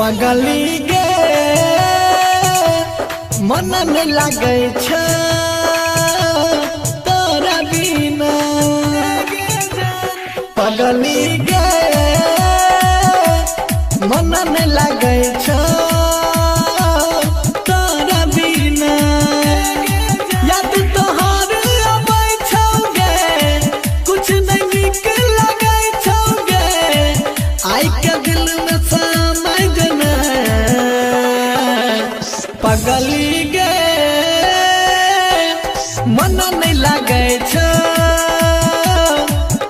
पगली गे मन में लगे तोरा बिना पगली गे मन में लगे तोरा बिना याद तोहार आबै छौगे कुछ नहीं निक लगे छौगे आई के दिल में पगली गे मन नहीं लगे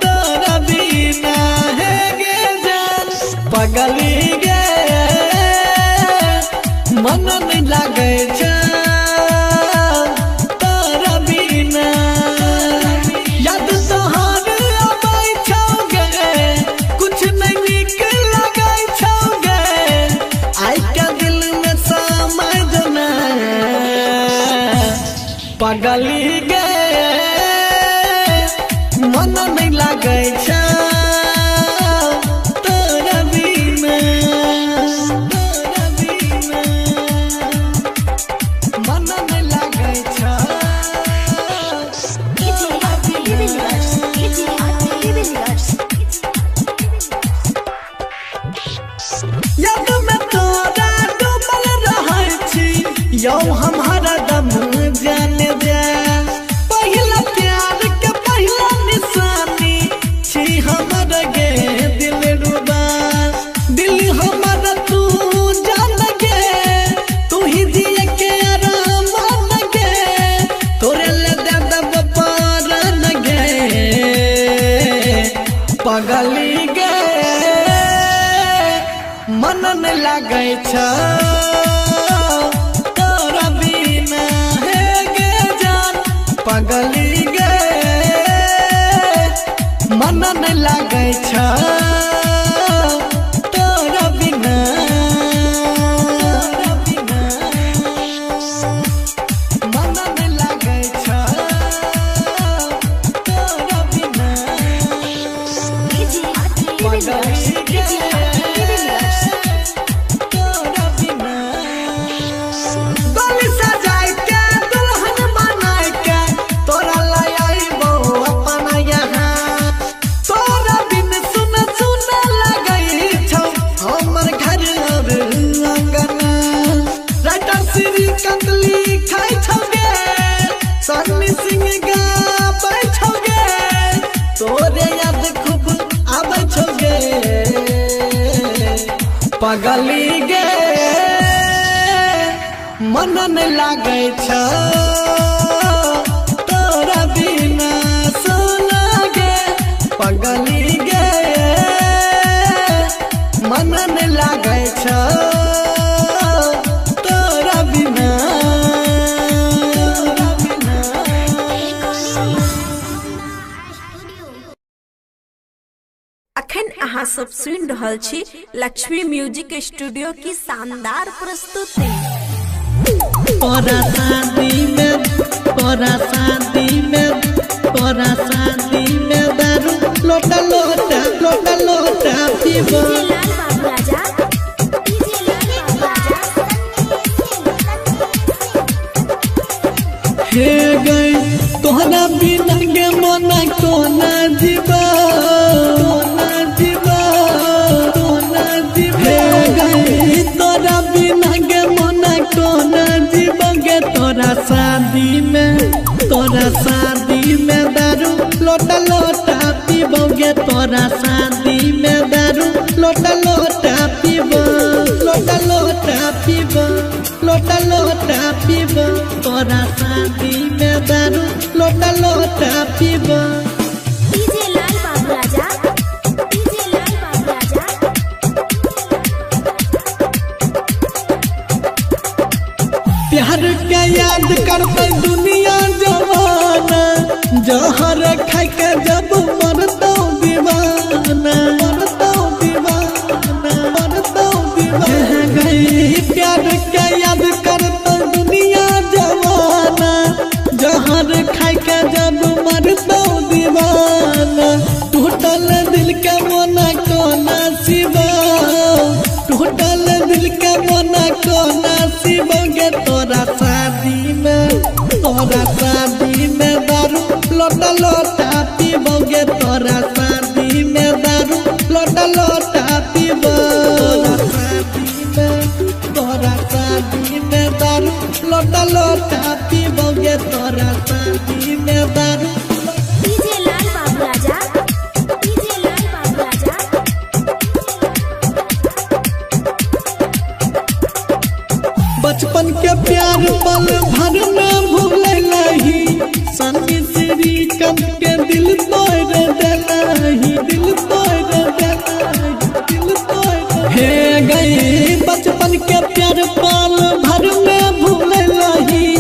तोरा बिना हे गे जान पगली गे मन नहीं लगे तोरा बिना याद तोहार आबै छौगे कुछ नहीं निक लगे छौगे आई के दिल में पगली गे मन नहीं लगे तोरा बिना मन नहीं लगे याद में तोरा डूबल रहै छी यौ हम हरदम जाने जा पहला प्यार के पहला निशानी छी हमर गे दिल रुबा दिल हमर तू जान गे तू ही दिए के आराम गे तोरे ले दे दब पारन गे पगली गे मन नहीं लगे पगली गे मन नहीं लगे तोरा बिना मन नहीं लगे तोरा बिना पगली गे तोरा बिना गली सजाए के दुल्हन बनाए के तोरा लाई आइबो अपना यहाँ तोरा बिन सुन सुन लगई छौ हमर घर और अंगना राइटर श्री कंदली खाई छौगे सन्नी सिंह गाबै छौगे तोरे याद खूब आबै छौगे पगली गे मन नहीं लगे तोरा बिना सोना गे पगली गे मन नहीं लगे तोरा बिना अखन अहाँ सब सुन रहल छी लक्ष्मी म्यूजिक स्टूडियो की शानदार प्रस्तुति तोरा शादी में दारू लोटा पीबो हे गई तोहरा बिना गे मना कोना जीवा हे गई तोरा बिना गे मना कोना जीवा गे तोरा शादी में दारू लोटा पीबोगे तोरा शादी में दारू लोटा पीबो तोरा शादी में दारू लोटा पीबो प्यार के याद करते दुनिया जवाना जहर खाई के जब मरतो दीवाना गई प्यार के याद करते दुनिया जवाना जहर खाई के जब मरतो दीवाना टूटल दिल के मोना कोना सिवा टूटल दिल तोरा शादी में दारू लोटा लोटा पीबोगे तोरा शादी में दारू लोटा लोटा पीबो तोरा शादी में दारू लोटा लोटा पीबोगे तोरा शादी में दारू। डीजे लाल बाबू राजा, डीजे लाल बाबू राजा। बचपन के प्यार पल भर में भूले नहीं सनी श्रीकांत के दिल तोड़ देलही दिल तोड़ देलही दिल तोड़ हे गई बचपन के प्यार पल भर में भूले नहीं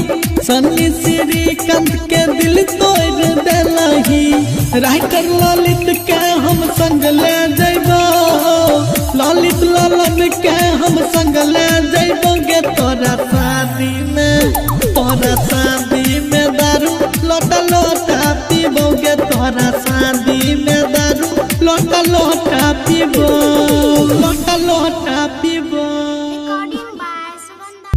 सनी श्रीकांत के दिल तोड़ देलही राइटर ललित के हम संग ले जइबो ललित लालन के हम संग ले जइबोगे तोरा शादी में दारू लोटा लोटा पीबोगे तोरा शादी में दारू लोटा लोटा पीबो लोटा लोटा पीबो। Recording by Sugandha.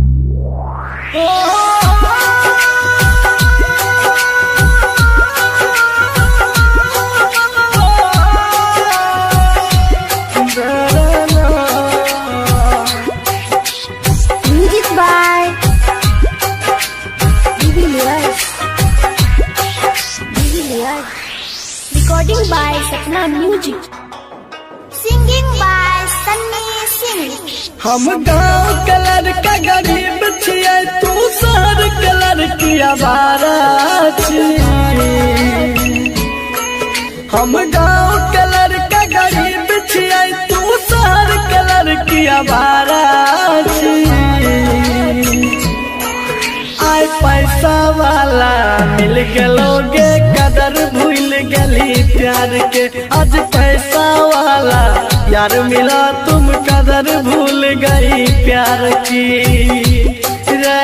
Music by recording by Sapna music, singing by Sunny Singh. हम गाँव के लड़का गरीब छियै तू शहर के लड़की आवारा छियै हम गाँव के लड़का गरीब छियै तू शहर के लड़की आवारा छियै आय पैसा वाला मिल गेलोगे कदर भूल गली प्यार के आज पैसा वाला यार मिला तुम कदर भूल गई प्यार की रे।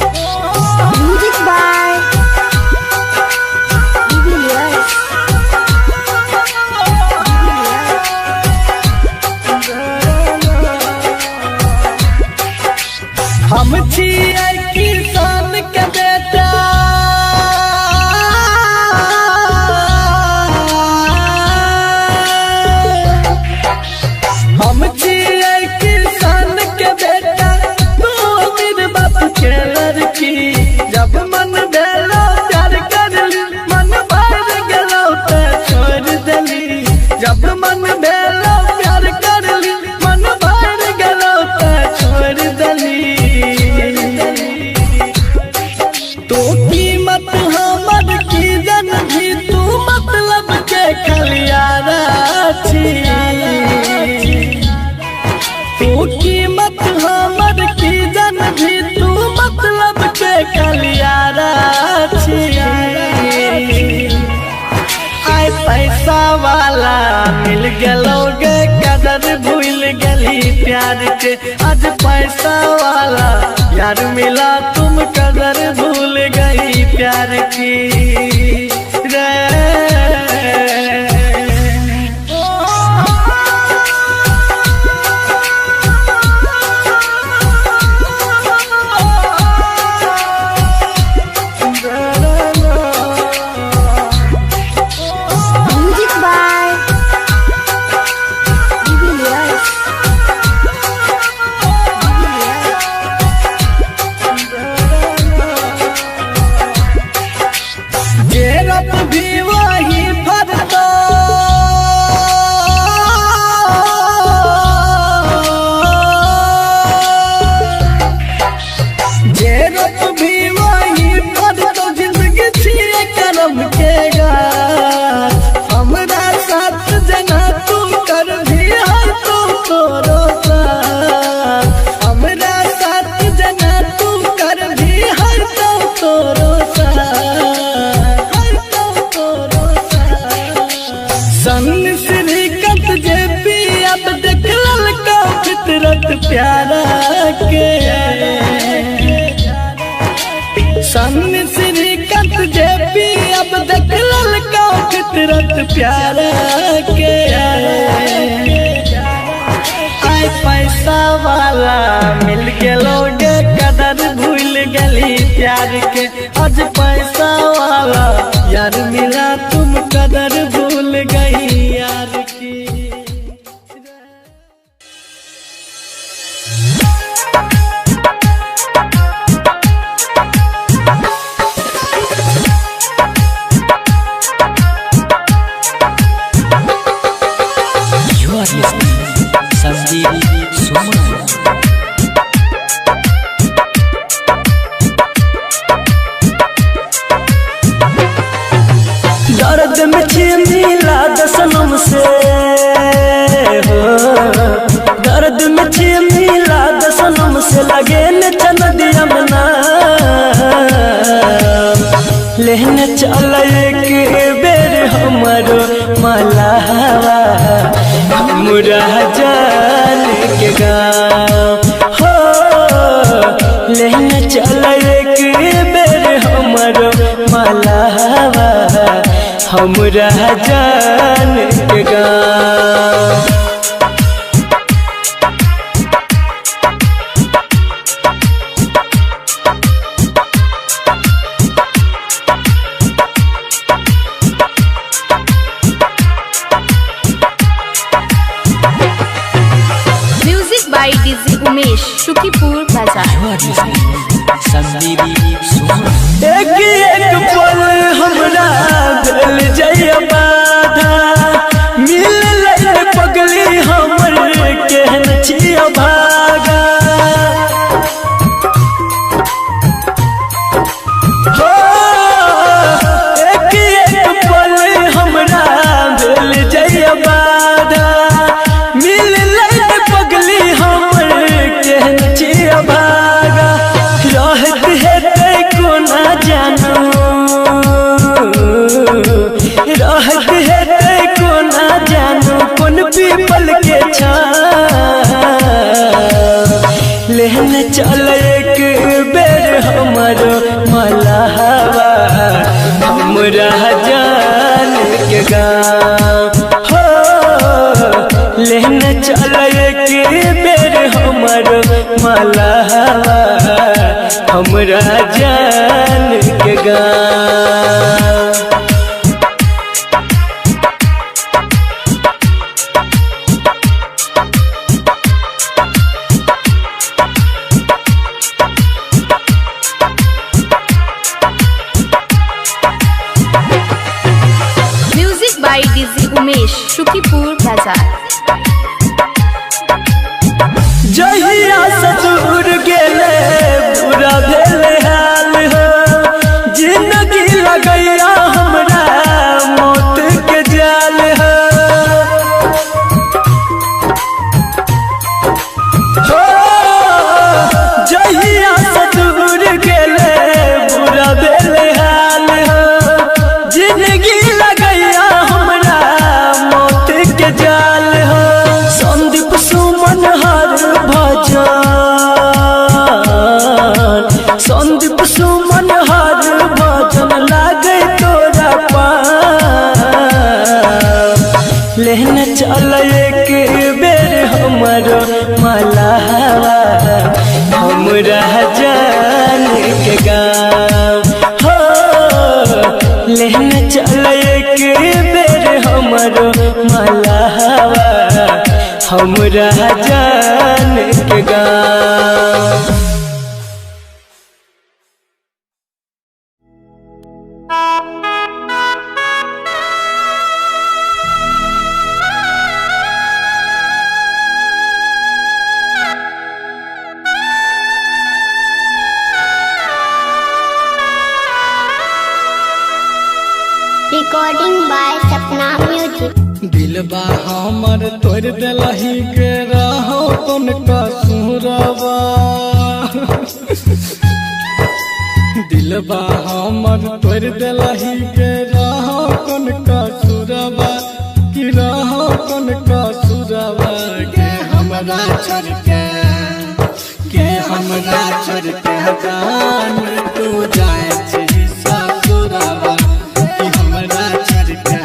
म्यूजिक बाय हम छियै किसान के बेटा हम छियै किसान के बेटा तू अमीर बाप के लड़की जब मन भेलो प्यार करली मन भर गेलो ते छोड़ देली जब मन भेलो प्यार करली मन भर गेलो ते छोड़ देली तो कीमत हमर की जन भी तू मतलब के खलियारा छी तू कीमत हमर की जन भी तू मतलब के खलियारा छी आय पैसा वाला मिल गेलोगे कदर भूल गली प्यार के आज पैसा वाला यार मिला तुम कदर भूल गई प्यार की रे। म्यूजिक बाय जेरप भी वही फरतो जेरप भी वही फरतो जिंदगी छिए करम के गाछ हमरा साथ जना तू कर भी हर तू तोरो साथ हमरा साथ जना तू कर भी हर तू तोरो सन श्रीकांत जे पियत देखल का फितरत प्यारा के सन श्री फितरत प्यारा के आय पैसा वाला मिल गेलोगे कदर भूल गली प्यार के आज पैसा वाला यार मिला तुम कदर भूल गई यार की दर्द में मिला दसनम से हो दर्द में मिला दसनम से लगे न चन दिया मना लेने चल एक बेर हमारो मलावा मुरा जान के गाँव हो लेने चल एक बेर हमारो मलावा हमरा जान के गाँव music by DJ Umesh Shukipur बाजार। एक एक पल हमरा दिल जय बाधा मिल ले पगली हमर केहन छियो भागा हो एक एक पल हमरा दिल जय बाधा मिल ले पगली हमर केहन छियो भागा रहत हेतै कोना जानू रहत हेतै कोना जानू कोन पीपल के छाँव लेने चल एक बेर हमारो मलावा हमरा जान के गाँव हो लेने चल एक बेर हमारो मलावा हमरा जान के गाँव music by DJ Umesh Shukipur बाजार। जहिया से दूर गेले बुरा भेले हाल हो जिंदगी लगैया हमरा मौत के जाल हो जहिया से दूर गेले बुरा भेले हाल हो जिंदगी लगैया हमरा मौत के जाल हो संदीप सुमन हर भजन संदीप सुमन हर भजन लागे तोरा पाँव लेने चल एक बेर हमारो मलावा हमरा जान के गाँव हो लेने चल एक बेर हमारो मलावा हमरा जान के गाँव रिकॉर्डिंग बाय सपना म्यूजिक। दिलबा हमर तोड़ दिलही के रहो तुम कसूरवा दिलबा हमर तोड़ दिलही के रहो तुम कसूरवा कि रहो तुम कसूरवा के हमरा छोड़ के हमरा छोड़ के जान तू जाए छी ससुरवा कि हमरा छोड़ के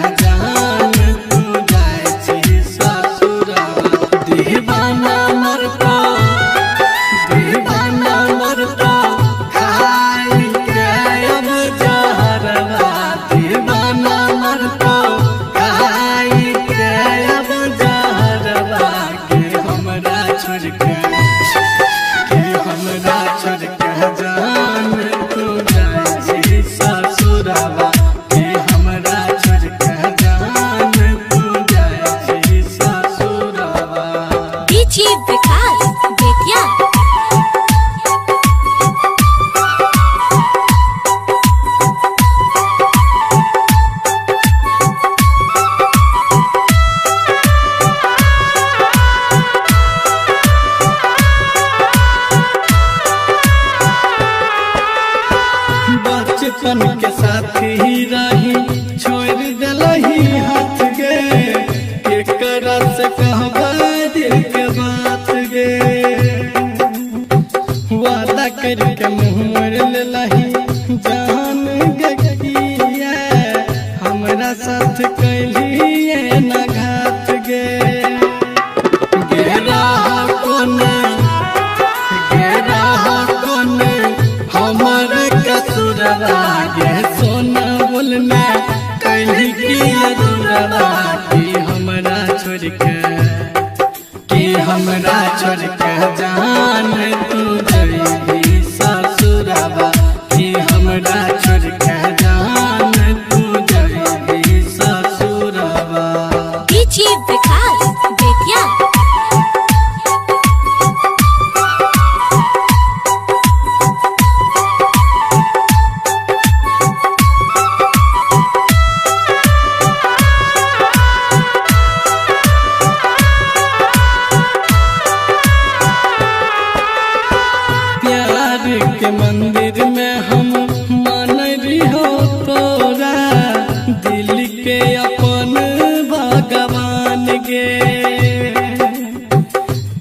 छोड़ के कि हमरा छोड़ के जान तू जइबी ससुरवा कि हमरा छोड़ के जान तू जइबी ससुरवा। डीजे विकास बेतिया। के मंदिर में हम मानरी हो तोरा दिल के अपन भगवान गे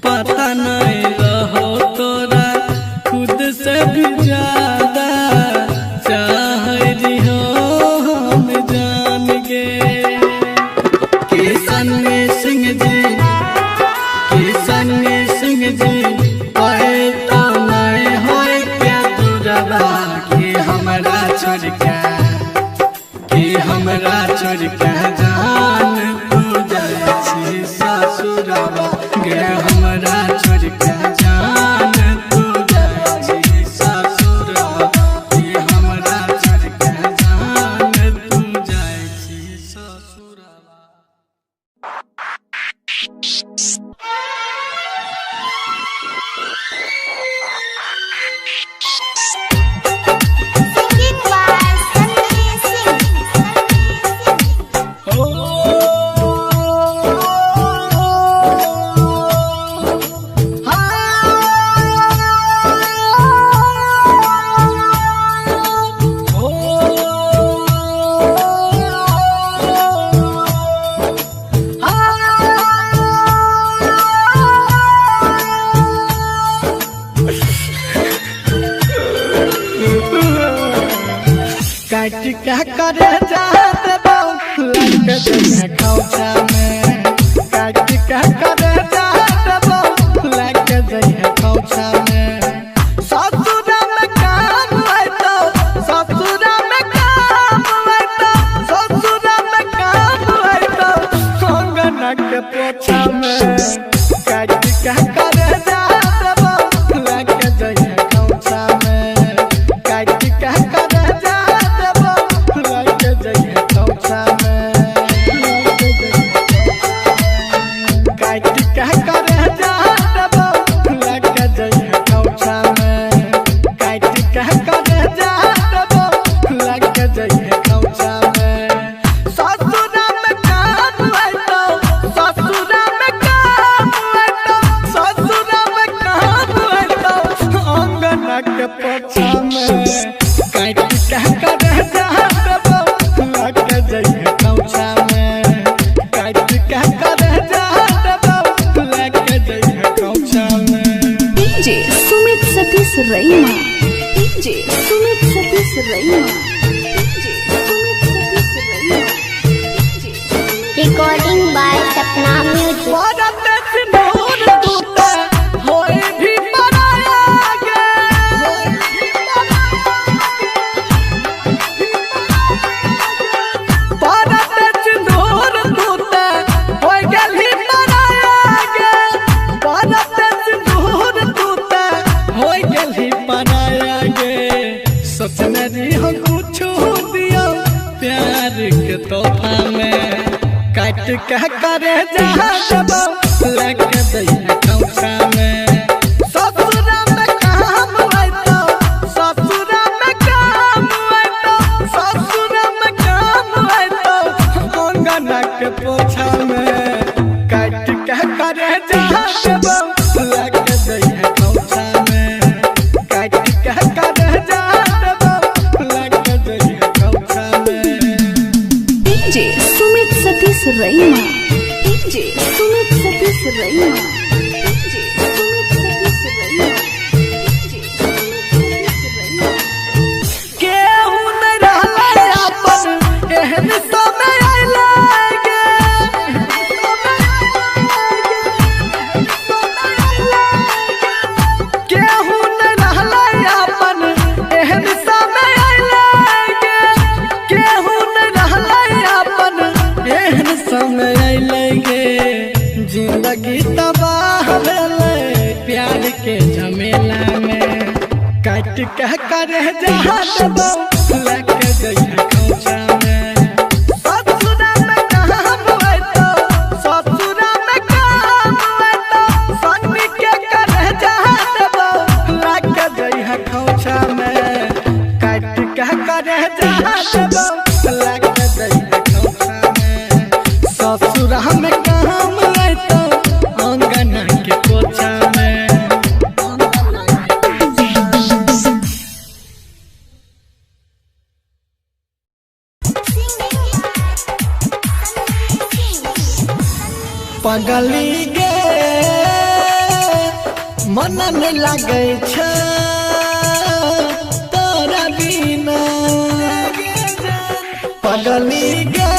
पता नहीं रहो तोरा खुद से भी ज्यादा चाहरी हो हम जान गे। किशन सिंह जी हमरा छोड़ के जान तू जाइबी ससुरवा गे हमरा छोड़ के जान तू जाइबी ससुरवा गे हमरा छोड़ के जान तू जाइबी ससुरवा। काट क्या करे जाते बाऊ लग जइहे खौचा में काट क्या करे जाते बाऊ लग जइहे खौचा में ससुरा में काम है तो ससुरा में काम है तो ससुरा में काम है तो अंगना के पोछा में काट क्या करे जाते बाऊ लग जइहे खौचा में काट क्या करे Raima DJ Sumit Satish Raima DJ Sumit Satish Raima recording by Sapna music. तोहफा में काट कह करे जब लग दइहे खौचा में ससुरा में काम है तो ससुरा में काम है तो ससुरा में काम है तो अंगना के पोछा में काट कह करे जब लग दइहे खौचा में काट कह करे जब लग दइहे खौचा में। DJ Sumit Satish Raima DJ Sumit Satish Raima DJ Sumit Satish Raima DJ Sumit Satish रईमा। केहू न रहले अपन एहन समय आइले केहू न रहले अपन एहन समय आइले केहू न रहले अपन एहन समय आइले जिंदगी तबाह भेलै प्यार के झमेला में काट कह कर जहा देबो लेके जइहा खोचा में ससुरा में कहां बैठो ससुरा में कहां बैठो सन्नी के कर जहा देबो लेके जइहा खोचा में काट कह कर जहा देबो लेके जइहा खोचा में ससुरा में कहां बैठो अंगना के कोचा में पगली गे मन नहीं लगे तोरा बिना पगली गे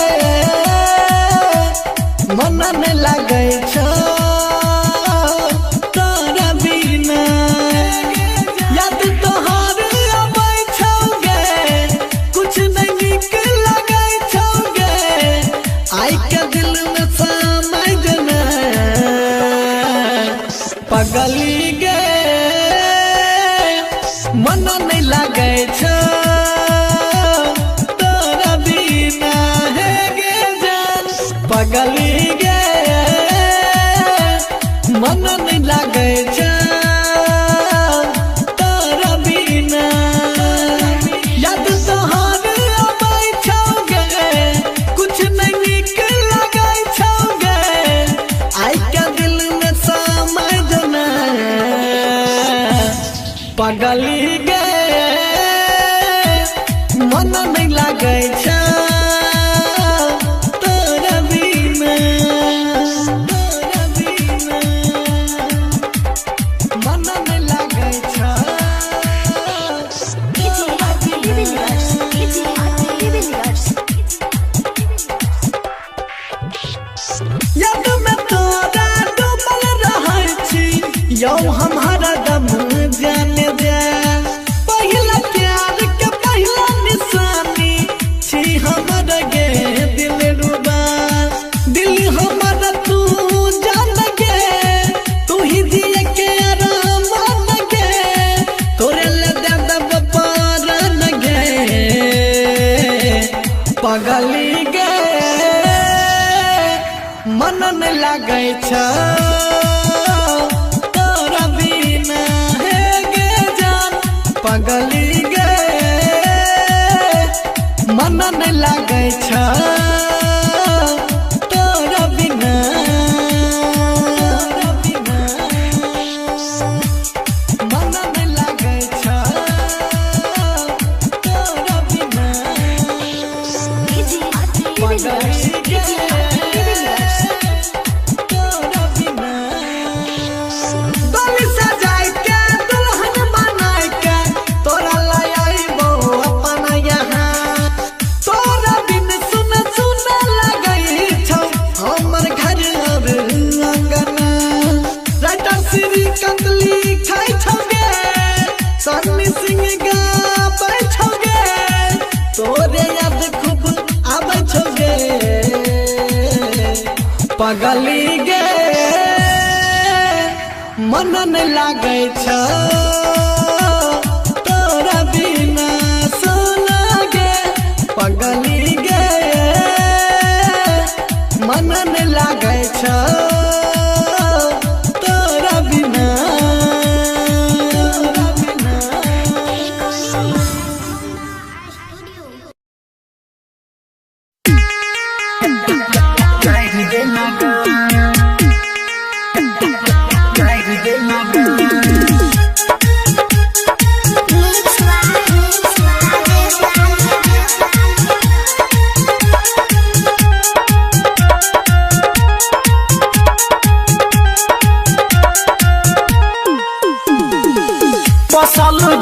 मन नहीं लगे तोरा बिना याद तोहार अबै छौगे कुछ नहीं निक लगे छौगे आई के दिल में पगली गे मन नहीं लगे तोरा बिना है गे जान पगली गे मन नहीं लगे तोरा बिना याद तोहार अबै छौगे कुछ नहीं निक लगे छौगे आई के दिल में पगली गे मन नहीं लगे तोरा बिना मन नहीं लगे याद में तोरा डूबल रहै छी यौ हम हरदम जाने जा पहला प्यार के पहला निशानी छी हमर गे दिल रुबा दिल हमर तू जान गे तू ही दिए के आराम गे तोरे ले दे दब पारन गे पगली गे मन नहीं लगे पगली गे मन नहीं लगे तोरा बिना मन नहीं लगे तोरा बिना पगली गे तोरा बिना डोली सजाई के दुल्हन बनाई के तोरा लाई अपन यहाँ तोरा बिन सुन सुन लगई छौ हमर घर और अंगना राइटर श्री कंदली खाई छौगे सन्नी सिंह गाबै छौगे तोरे याद खूब आबै छौगे पगली गे मन नहीं लगे तोरा बिना सोना गे पगली गे मन नहीं लगे तोरा बिना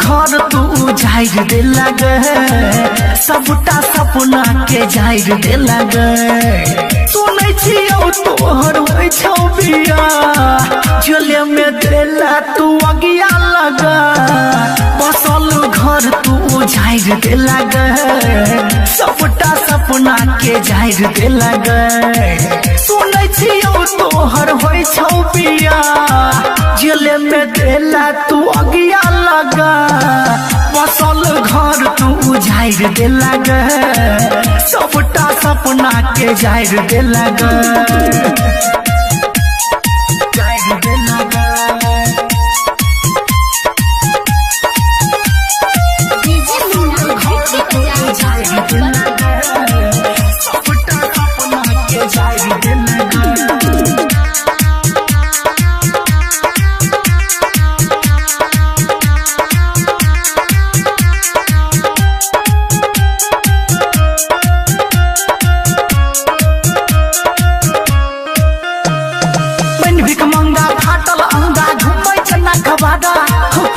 घर तू जाइर दे लगे सबटा सपना के जाइर दे लगे सुनै छियौ तोहर होइ छौ बिया झोले में देला तू अगिया लगा बसल घर तू जाइर दे लगे सबटा सपना के जाइर दे लगे सुनै छियौ तोहर होइ छौ लगा बसल घर तू उजाइर दे लगा सबटा सपना के जाहिर दे लगा जाहिर दे लगा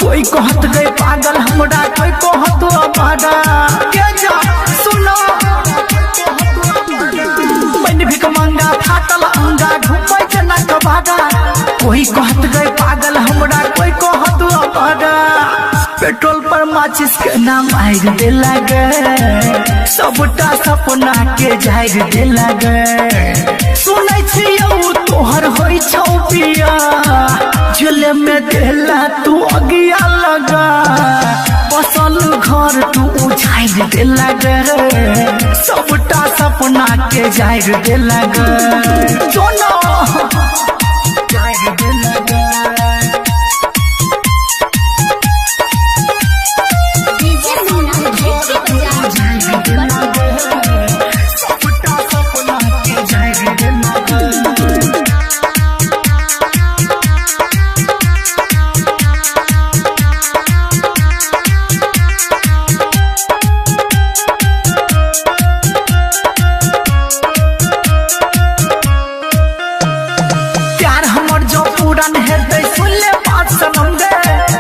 कोई कहत गए पागल हमरा कोई कहत अबाड़ा के जा सुनो मैंने भी कमंगा फाटल अंगा घुमै जना कबाड़ा कोई कहत गए पागल हमरा कोई कहत अबाड़ा पेट्रोल पर माचिस के नाम आइर दे लगे सबटा सपना के जाहिर दे लगे सुनै छियौ तोहर होई छौ पिया झूले में देला तू अगिया लगा बसल घर तू उजाइर दे लगे सबटा सपना के जाहिर दे लगे जोनो जाहिर दे लगे सबटा सपना के जाहिर दे लगे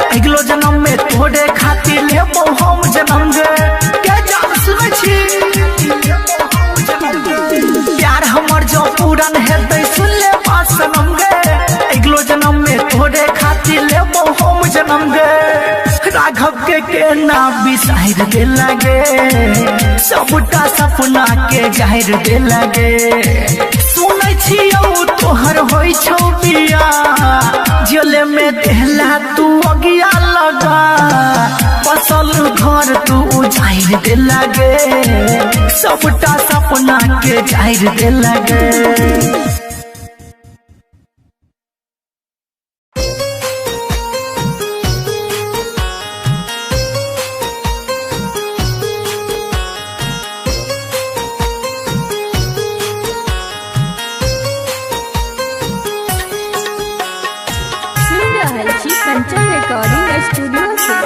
तोड़े खातिर लेबो हम जन्म गे के जान सुनै छी प्यार हमर जो पूरन हेतै सुन ले बात सनम गे अगलो जन्म में तोड़े खातिर लेबो हम जन्म गे राघव के नाम बिसाइर दे लगे सबटा सपना के जाहिर दे लगे सुनै छियौ तोहर होई छौ बिया जेल में देहला तू अगिया लगा बसल घर तू उजाइर दे लगे सबटा सपना के जाहिर दे लगे कंचन रिकॉर्डिंग स्टूडियो से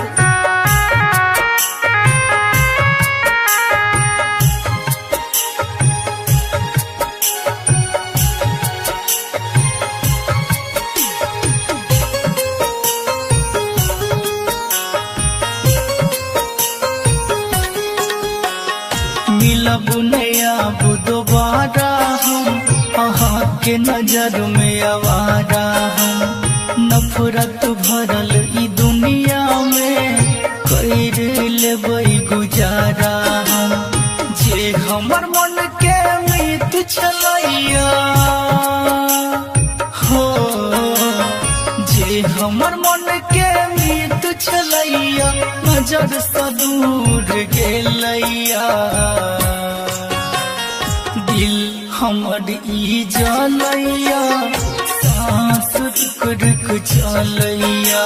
मिलब नया दोबारा हम अहाँ के नजर में आवारा हम नफरत भरल ई दुनिया में कर लेबै गुजारा हम जे हमर मन के मीत छलैया हो जे हमर मन के मीत छलैया नजर से दूर गेलैया दिल हमर ई जलैया सांस रुक रुक चलैया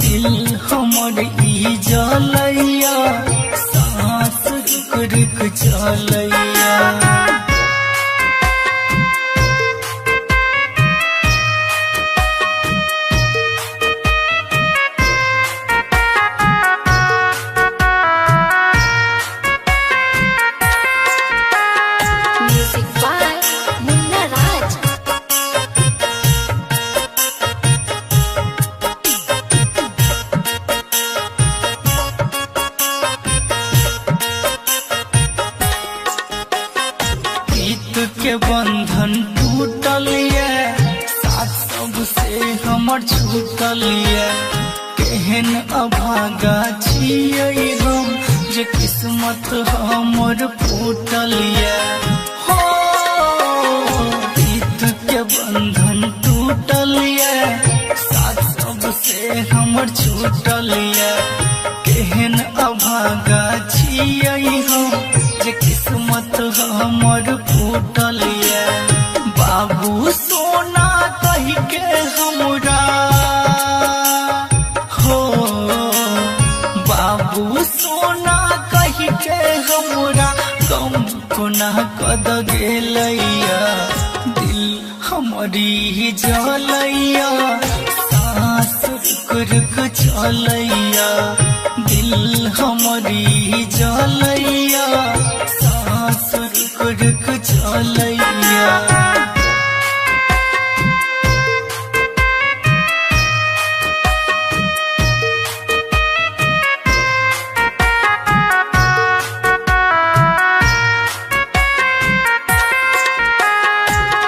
दिल हमर ई जलैया सांस रुक रुक चलैया के बंधन टूटल ये साथ सबसे हमर छूटल ये केहन अभागा छियै हम जे किस्मत हमर फूटल ये हो प्रीत के बंधन टूटल ये साथ सबसे हम हमर छूटलिया केहन अभागा छियै हम जे किस्मत हमर फूटलिया बाबू सोना कहि के हमरा हो बाबू सोना कहि के हमरा गम कोना कद गेलैया दिल हमारी जलैया सांस रुक रुक चलैया दिल हमारी जलैया सांस रुक रुक चलैया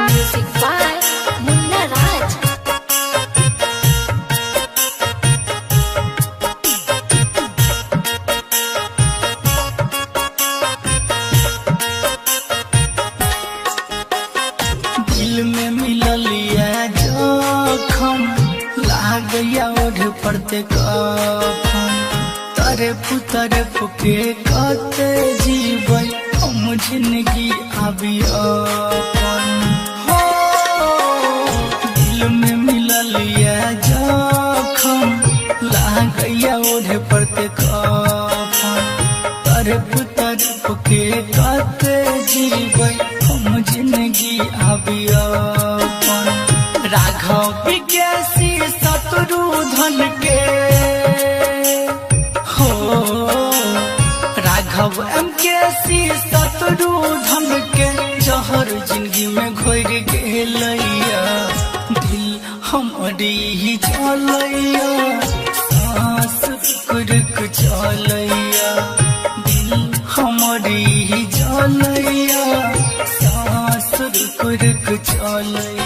Music by Munna Raj. दिल में मिललिया जखम लागया ओढ़ पड़ते कफन तरफ के कते जीवै हम जिंदगी आबी अपन हो दिल में मिललिया जखम लागया ओढ़ पड़ते कफन तरफ के कते जीवै हम जिंदगी आबी अपन राघव विज्ञासी शत्रुधन के हो राघव MKC शत्रुधन के जहर जिंदगी में घोर गेलैया दिल हमारी जलैया सांस रुक रुक चलैया दिल हमारी जलैया सांस रुक रुक चलैया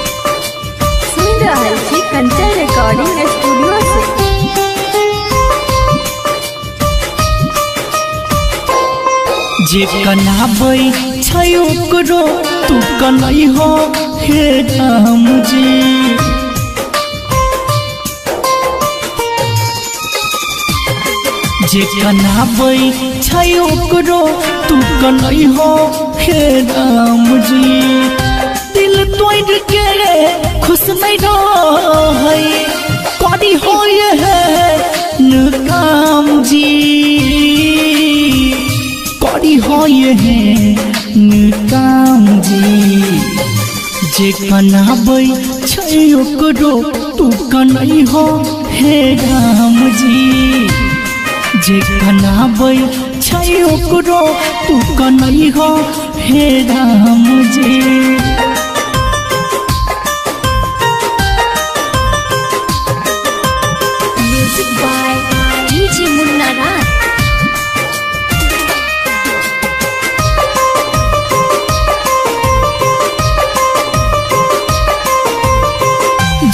सुन रहल छी कंचन रिकॉर्डिंग स्टूडियो से। जे कनाबै छै ओकरो तू कनै हो हे राम जी जे कनाबै छै ओकरो तू कनै हो हे राम जी दिल तोड़ के खुश नहीं रहै करी हो है काम जी करी हो है काम जी जे कनाबै छै ओकरो तू कनै हो हे राम जी जे कनाबै छै ओकरो तू कनै हो हे Ram ji Music by DJ Munna Raj.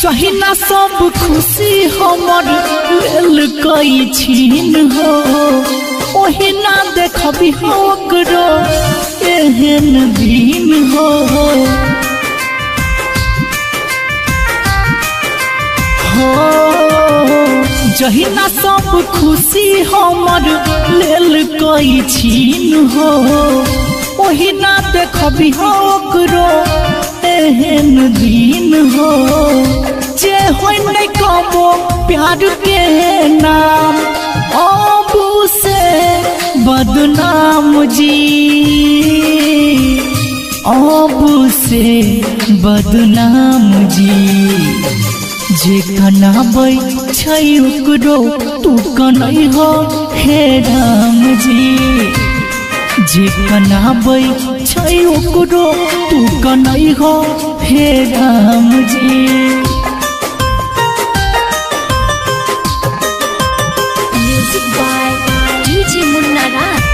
जहिना सब खुशी हमर लेल कई छीन हो ओहिना देखबी ओकरो एहन दिन हो हो जहिना सब खुशी हमर लेल कई छीन हो ओहिना देखबी ओकरो एहन दिन हो जे होई नहीं कमो प्यार के नाम अबू से बदनाम जी अबू से बदनाम जी जे कनाबै छै ओकरो तू कनै हो हे राम जी जे कनाबै छै ओकरो तू कनै हो हे Ram ji Music by DJ Munna Raj.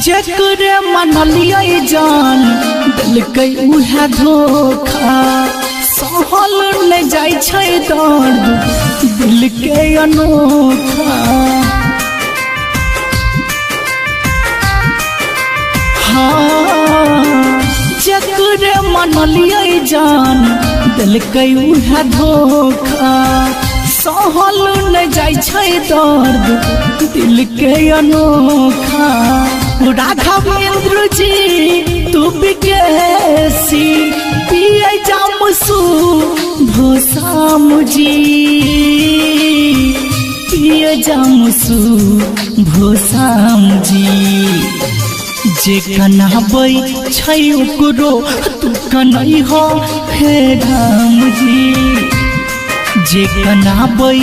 जकरे मनलिए जान दिल के उहे धोखा सहल न जाय छै दर्द दिल के अनोखा हाँ जकरे मनलिए जान दिल के उहे धोखा सहल न जाय छै दर्द दिल के अनोखा राघवेंद्र जी तू बिकेसी पिए जामसू भोसाम जी पिए जामसू भोसाम जी जे कनाबै छै ओकरो तू कनै हो हे राम जी जे कनाबै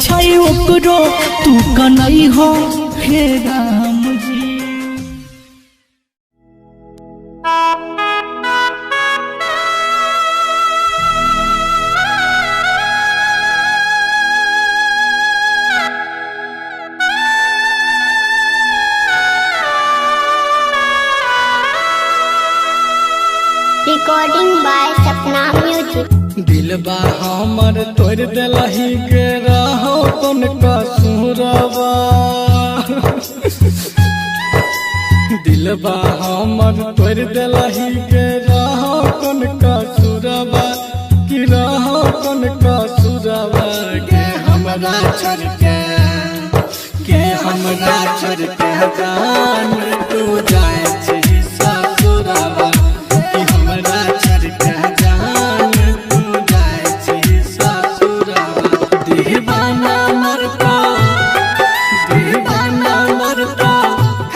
छै ओकरो तू कनै हो हे Ram ji Recording by Sapna Music. दिलबा हमर तोड़ दिलही के रहो कौन कसूरवा दिलबा हमर तोड़ दिलही के रहो कौन कसूरवा कि रहो कौन कसूरवा के हमरा छोड़ के हमरा छोड़ के जान तू जाए छी ससुरवा कि हमरा छोड़ के जान तू जाए छी ससुरवा दीवाना मरता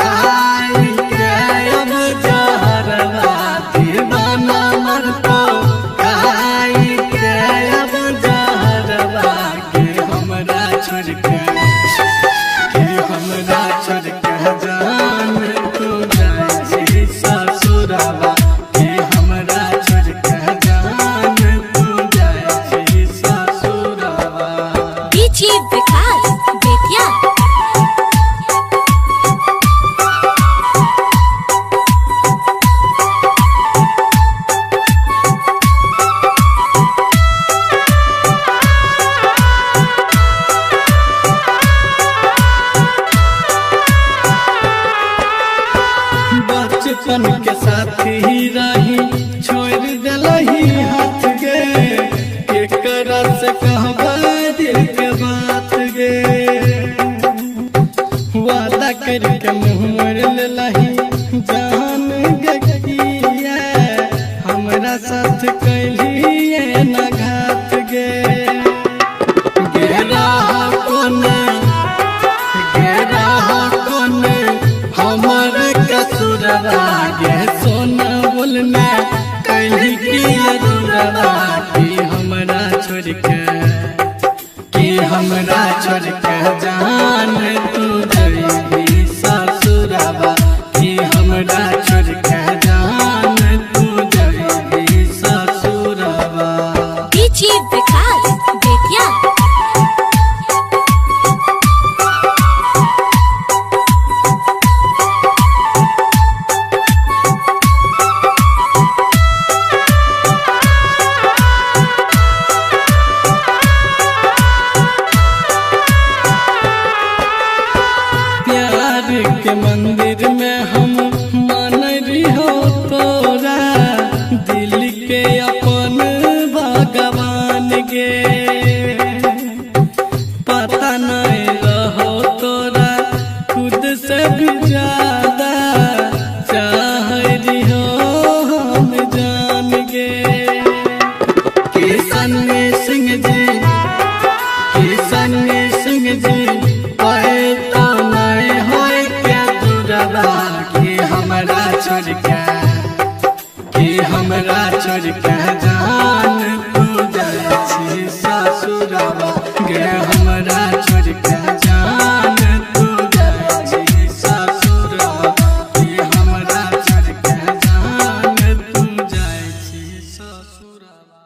खाई के अब जहरवा दीवाना मरता खाई के अब जहरवा के हमरा छोड़ के जान तू जाए छी ससुरवा के हमरा छोड़ के जान तू जाए छी ससुरवा डीजे विकास बेतिया बचपन के साथी रही छोड़ दिलही हाथ गे केकरा से कहबा दिल के बात गे वादा करके मुँह मोड़ लेलही जान गे किया हमरा साथ कैलिए न घात गे गेरा कोने हमर कसूरवा गे सोना बोलना कैली की अधूरवा कि हमरा छोड़ के जान तू जइबी ससुरवा कि हमरा छोड़ के जान तू जइबी ससुरवा डीजे विकास बेतिया प्यार के मंदिर में हम मान रही तोरा दिल के अपन भगवान गे पता नहीं रहो तोरा खुद से भी ज्यादा चाह रही हम जान गे किशन सिंह जी हमरा छोड़ के जान तू जाए छी ससुरवा गे हमरा छोड़ के जान तू जाए छी ससुरवा गे हमरा छोड़ के जान तू जाए छी ससुरवा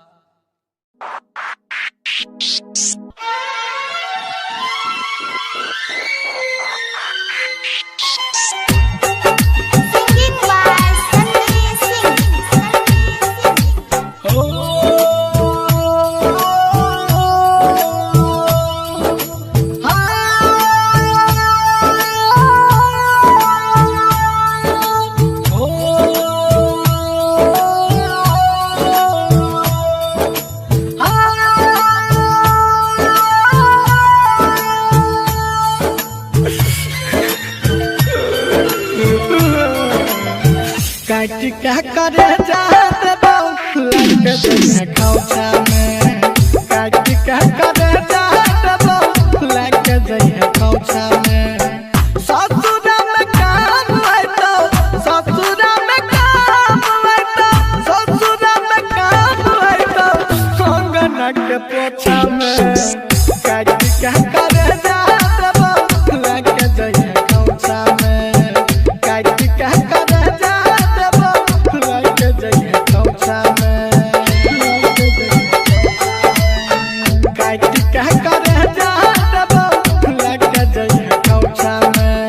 क्या करे जाते बाबू लग जइहे खौचा में काट क्या करे जाते बाबू लग जइहे खौचा में ससुरा में काम है तो ससुरा में काम है तो ससुरा में काम है तो कंगना के पोछा में काट क्या करे जाते बाबू लग जइहे खौचा में काट क्या करे जाते बाबू लग जइहे खौचा में काट क्या करे जाते बाबू लग जइहे खौचा में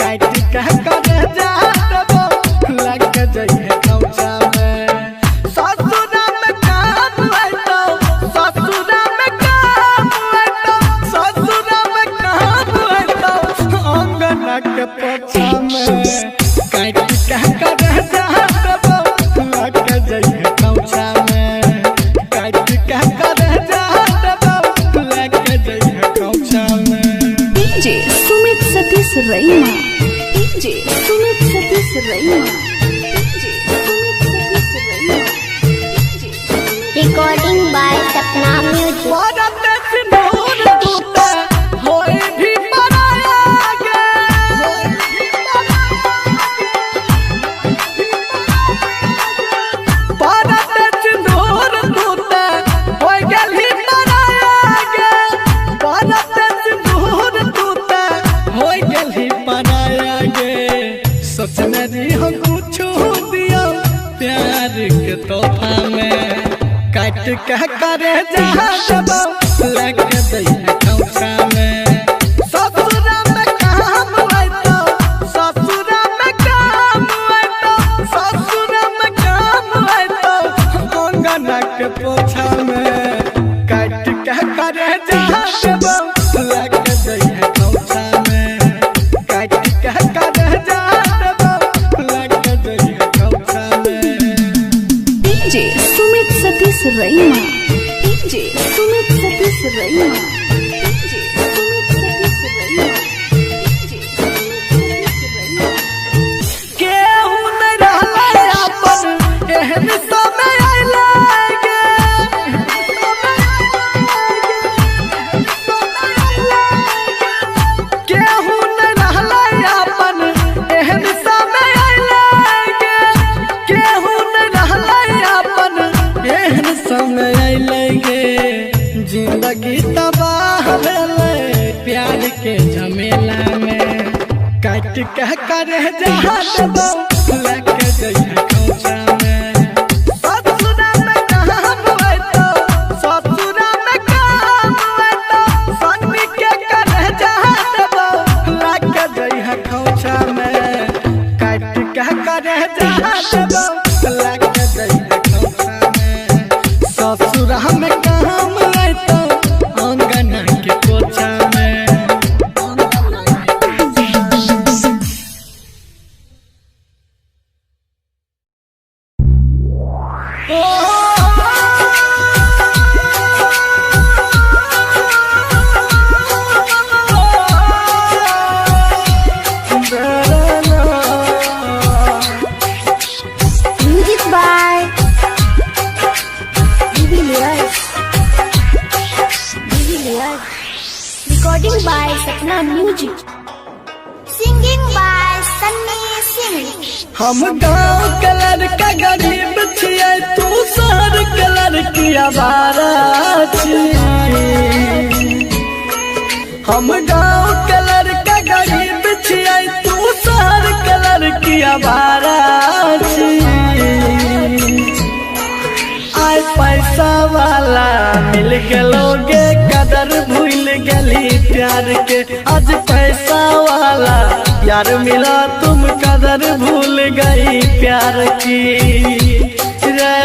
काट क्या करे जाते बाबू लग जइहे खौचा में ससुरा में काम है तो ससुरा में काम है तो ससुरा में काम है तो अंगना के पोछा में काट क्या करे जाते बाबू लग जइहे खौचा में काट क्या करे जाते बाबू लग जइहे खौचा में डीजे सुमित सतीश रैना डीजे सुमित सतीश रैना DJ Sumit Satish Raina recording by Sapna music. भारत सिंदूर टूटे होए भी मराया गे भारत सिंदूर टूटे होए गेल ही मराया गे भारत सिंदूर टूटे होए गेल ही मराया गे सोचने रही हम कुछ दिया प्यार के तोहफा में काट क्या करे जहाँ लग जइहे खौचा में ससुरा में काम है तो ससुरा में काम है तो ससुरा में काम है तो अंगना के पोछा में काट क्या करे जहाँ लग जइहे खौचा में काट क्या करे जहाँ लग जइहे खौचा में डीजे सुमित सतीश रैना डीजे सुमित सतीश रैना डीजे सुमित सतीश रैना डीजे सुमित सतीश रैना केहू नहीं रहले अपन एहन समय आइले गे केहू नहीं रहले अपन एहन समय आइले गे केहू नहीं रहले अपन एहन समय आइले गे जिंदगी तबाह भेले प्यार के झमेला में काट क्या करे जहाँ लग जइहे खौचा में ससुरा में काम है तो ससुरा में काम है तो संगी के करे जहाँ लग जइहे खौचा में काट क्या करे जहाँ लग जइहे खौचा में ससुरा में काम है तो अंगना के पोछा में music by recording by Sapna music. Singing by Sunny Singh. हम गाँव के लड़का गरीब छियै तू शहर के लड़की आवारा छियै हम गाँव के लड़का गरीब छियै तू शहर के लड़की आवारा छियै आय पैसा वाला मिल गेलोगे कदर भूल गली प्यार के आज पैसा वाला यार मिला तुम कदर भूल गई प्यार की रे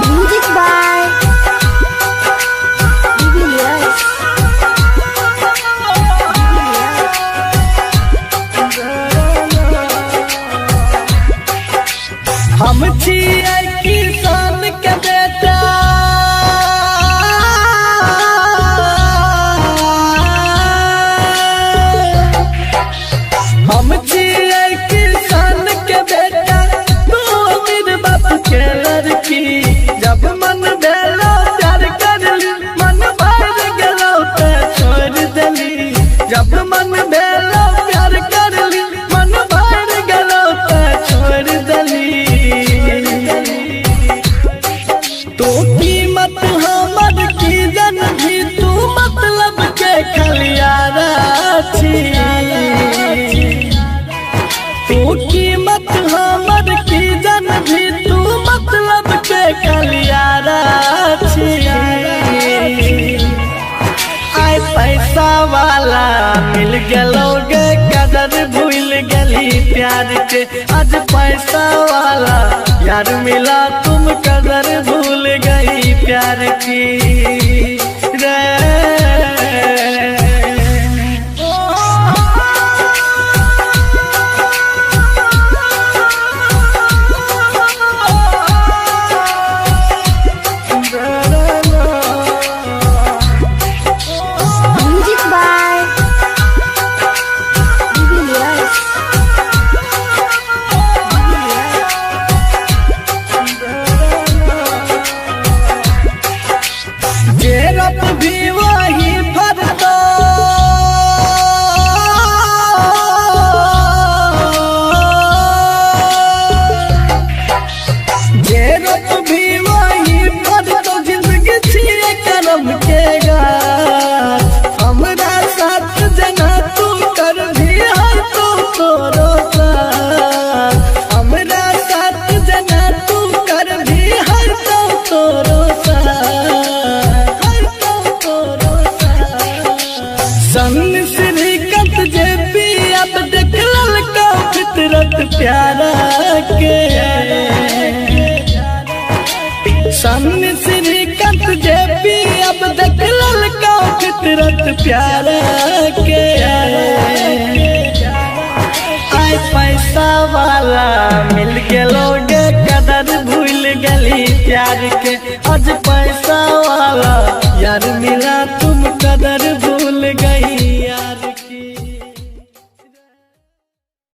म्यूजिक बाय पैसा वाला मिल गलोगे कदर भूल गली प्यार के। आज पैसा वाला यार मिला तुम कदर भूल गई प्यार की रे। Music by de Villiers. जेरत भी वही भरतो जेरत भी वही भरतो जिंदगी छिए करम के गाछ। हमरा साथ जना तू कर भी हर तो तोरो साथ। हमरा साथ जना तू कर भी हर तो तोरो साथ। हर तो तोरो साथ। सन श्रीकांत जे भी अब देख ललका फितरत प्यारा के। सन श्रीकांत जे भी अब देख ललका फितरत प्यारा के। आय पैसा वाला मिल गलोगे कदर भूल गली प्यार के। आज पैसा वाला यार मिला तुम कदर